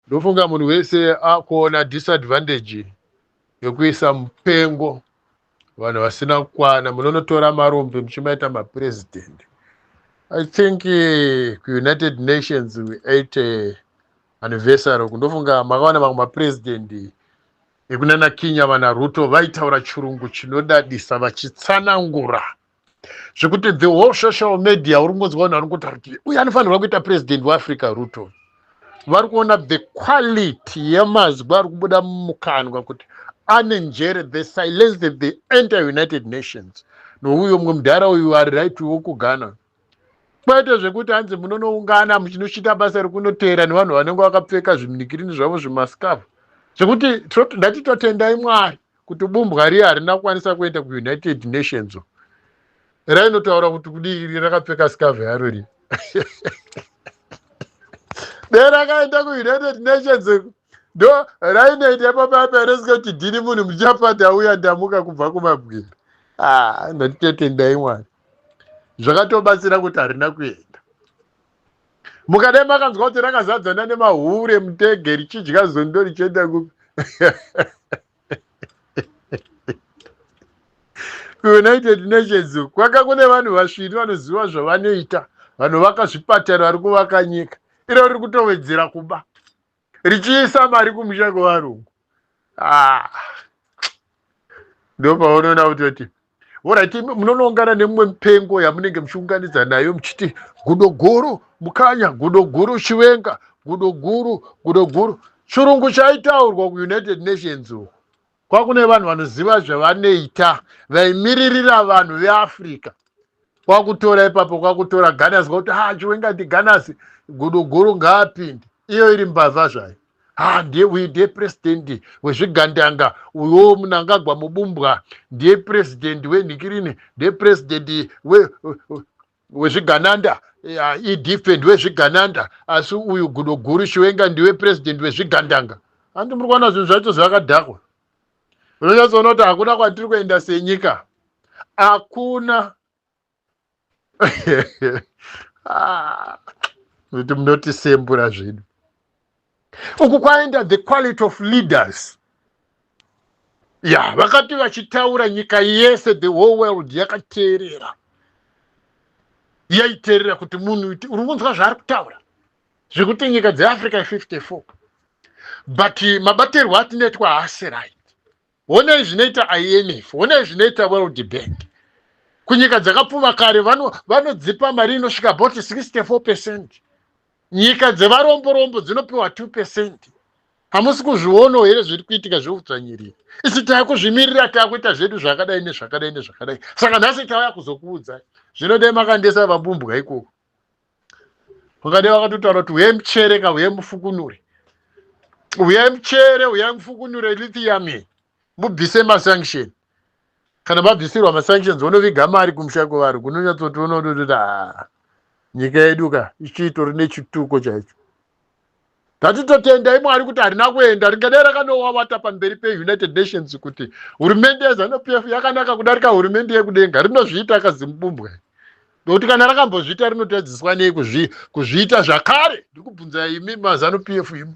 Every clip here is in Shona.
ndofunga munhu wese akuona disadvantage yekuisa mupengo vanhu vasina kukwana, munonotora marombe muchimaita mapresident. I think kuunited nations 8 anniversary kundofunga makaona mamwe mapresident ekunana Kenya vana Ruto vaitaura chirungu chinodadisa vachitsanangura zvekuti the whole social media uri kungonzwa vanhu vari kutaura uye anofanirwa kuita president weAfrica Ruto. Vari kuona the quality yemazwi ari kubuda mumukanwa kuti ane njere, the silence that the enter United Nations. Nouyo mumwe mudhara uyu ari right wokugana kwete zvekuti hanzi munonoungana muchinochita basa rekunoteera nevanhu vanenge vakapfeka zvimikirini zvavo zvimasikafu zvekuti ndatitotendai Mwari kuti bumbwa riya harina kukwanisa kuenda kuUnited Nations rainotaura kuti kudii rakapfeka sikafu yaro ri derakaenda kuUnited Nations ndo rainoita papaperesike kuti dhini munhu muchapata uya ndamuka kubva kumabwira. Ndatitotendai Mwari zvakatobatsira kuti harina kuenda. Mukadai makanzwa kuti rakazadzana nemahure mutege richidya zondo richienda kuUnited Nations kwaka kune vanhu vasviri vanoziva zvavanoita, vanhu vakazvipatara vari kuvaka nyika. Iro riri kutowedzera kuba richiisa mari kumusha kwevarungu. Ndo paunoona kutoti orati munonoungana nemumwe mupengo yamunenge muchiunganidza nayo muchiti gudoguru mukanya, gudoguru chivenga, gudoguru chirungu chaitaurwa kuUnited Nations. Kwakune vanhu vanoziva zvavanoita vaimiririra vanhu veAfrica. Kwakutora ipapo kwakutora Ganasi kuti chivenga ndiGanasi, gudoguru ngaapinde. Iyo iri mbavha zvayo. Ndiye president wezvigandanga, uyo Mnangagwa Mubumbwa ndiye president weNikirini, ndiye president wezvigananda, idefend wezvigananda, asi uyu gudoguru chivenga ndiwe president wezvigandanga. Handi muri kuona zvinhu zvacho zvakadhakwa. Unonyatsoona kuti hakuna kwatiri kuenda senyika. Hakuna. Kuti munotisembura zvedu. Uku kwaenda the quality of leaders. Vakati vachitaura nyika yese, the whole world yakateerera. Yaiteerera kuti munhu uri kunzwa zvaari kutaura. Zvekuti nyika dzeAfrica 54. But mabatirwo atinoitwa haasi right. Onei zvinoita IMF, onei zvinoita World Bank. Kunyika dzakapfuma kare vanodzipa mari inosvika about 64%. Nyika dzevaromborombo dzinopiwa 2%. Hamusi kuzviono here zviri kuitika zveudzvanyiriri. Isi taakuzvimirira taakuita zvedu zvakadai nezvakadai nezvakadai. Saka nhasi tauya kuzokuudzai. Zvinodai makandesa vabumbwa ikoko. Vakadai vakatotaura kuti uyai muchere uyai mufukunure. Uyai muchere uyai mufukunure lithium mubvise masanction. Kana mabvisirwa masanctions unoviga mari kumusha kwevari kunonyatsotoona kuti nyika yedu ichitori nechituko chaicho. Ndatitotendai Mwari kuti harina kuenda, ringadai rakanowawata pamberi peUnited Nations kuti hurumende yeZANU-PF yakanaka kudarika hurumende yekudenga, rinozviita kaZimbabwe. Nokuti kana rakambozviita rinotadziswa nei kuzviita zvakare. Ndiri kubvunzai imi maZANU-PF imi.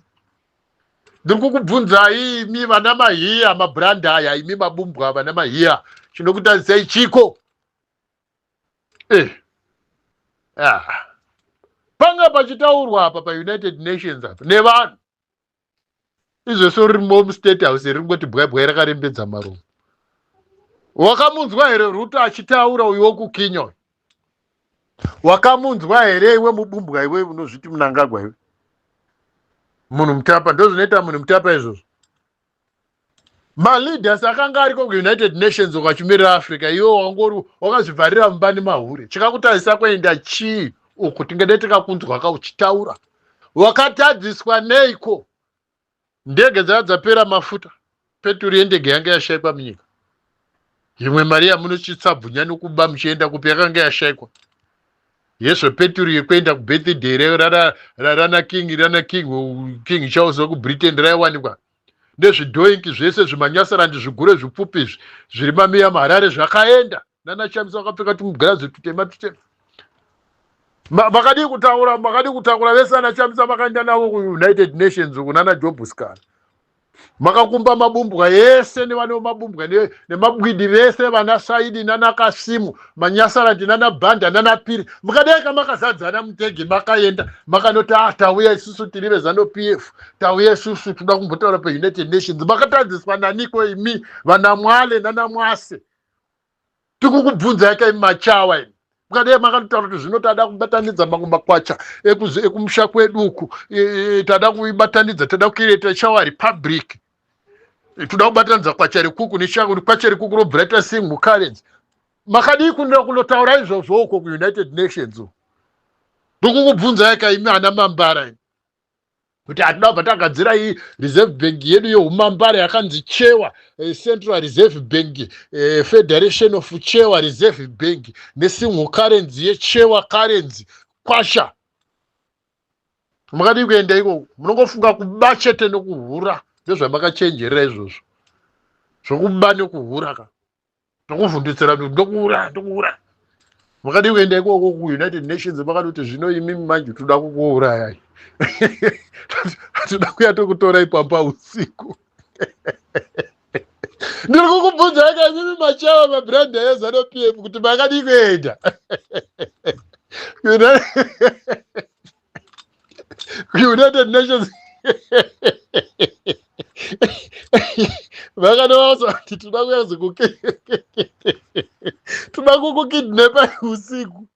Ndiri kukubvunzai imi vana mahiya, mabrandaya, imi mabumbwa vana mahiya. Chinokutadzisai chiko. Panga pachitaurwa apa paUnited Nations apa nevanhu. Izvese rimo muState House ringoti bwebwe rakarembedza maromo. Wakamunzwa here Ruto achitaura uyo wokuKenya? Wakamunzwa here iwe mubumbwa iwe unozviti Mnangagwa iwe? Munhu mutapa ndozvinoita munhu mutapa izvozvo. Maleaders akanga ariko kuUnited Nations wakachimirira Africa iwo wangori wakazvivharira mumbani mahure. Chikakutadzisa kuenda chii uku tingadai tikakunzwa kauchitaura? Wakatadziswa neiko? Ndege dzapera mafuta. Peturu yendege yanga yashaikwa munyika. Imwe mari yamunochitsabvunya nokuba muchienda kupi yakanga yashaikwa. Yeso peturu yekuenda kubirthday rana King Charles kuBritain raiwanikwa. Ndezvidhoingi zvese zvimanyasarandi zvigure zvipfupi zviri mamiya maharare zvakaenda. Nana Shamisa wakapfeka tumugirazi tutema. makadi kutaura vese anashamisa makaenda navo kuUnited Nations kunana Job Scar. Makakumba mabumbwa yese nevane mabumbwa nemabwidi vese vana Saidi nana Kasimu Manyasarati nana Banda nana Piri mukadeka makazadzana mutege makaenda makanoti tauya isusu tiri vezano PF tauya isusu toda kumbotaura paUnited Nations makatadziswa naniko imi vana Mwale nana Mwase tikukubvunza yake imachawa ini mukadeka makatotaura kuti zvino tada kubatanidza makwakwacha ekumusha kweduku tada kuibatanidza tada kuireta chawa republic toda kubatanidza kwacha rekuku neshango kwacha rekuku roBrighter Singh Currency makadi kunotaura izvozvo uko kuUnited Nations ndokukubvunza yake imi ana Mambara ini kuti hatida kubva tagadzira iyi reserve bank yedu yeumambara yakanzi Chewa Central Reserve Bank Federation of Chewa Reserve Bank neSingh Currency yeChewa Currency kwasha makadi kuenda ikoko munongofunga kuba chete nekuhura ndozvamakachenjerera izvozvo zvokuba nekuhura ka ndokuvhunditsira ndokuhura makadi kuenda ikoko kuUnited Nations makati zvino imi manje toda kukuurayai toda kuya tokutorai pamba usiku ndiri kukubvunza yaka imi machawa mabranda ezano PF kuti makadi kuenda United Nations vakanovaza kuti toda kukukidnepa usiku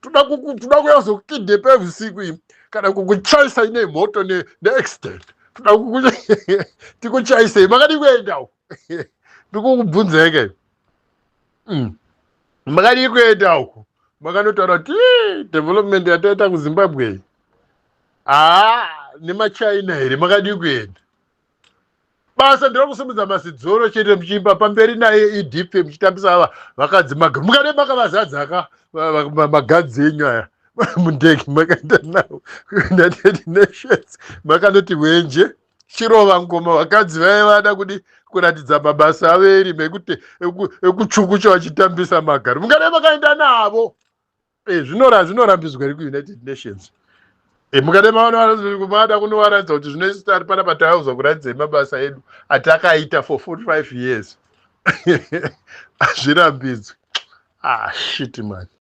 toda kuyazo kukidnepa usiku imi kana kukuchaisa ine moto neaccident toda tikuchaisa makadi kuenda uko ndikukubvunza yake makadi kuenda uko makanotaura kuti development yataita kuZimbabwe nemachina here makadi kuenda basa ndiri kusimudza masidzoro chete muchimba pamberi naye EDP muchitambisa vakadzi mukade makavazadzaka magadzi enyu aya mundege makaenda nawo kuUnited Nations makanoti wenje chirova ngoma vakadzi vaivada kuratidza mabasa avo erime ekuchukucha vachitambisa magari mukade makaenda navo zvinorambidzwa ri kuUnited Nations mukade maada kunowaradza kuti zvinoisita ari pana patauza kuratidza mabasa edu atakaita for 45 years hazvirambidzwi shit man.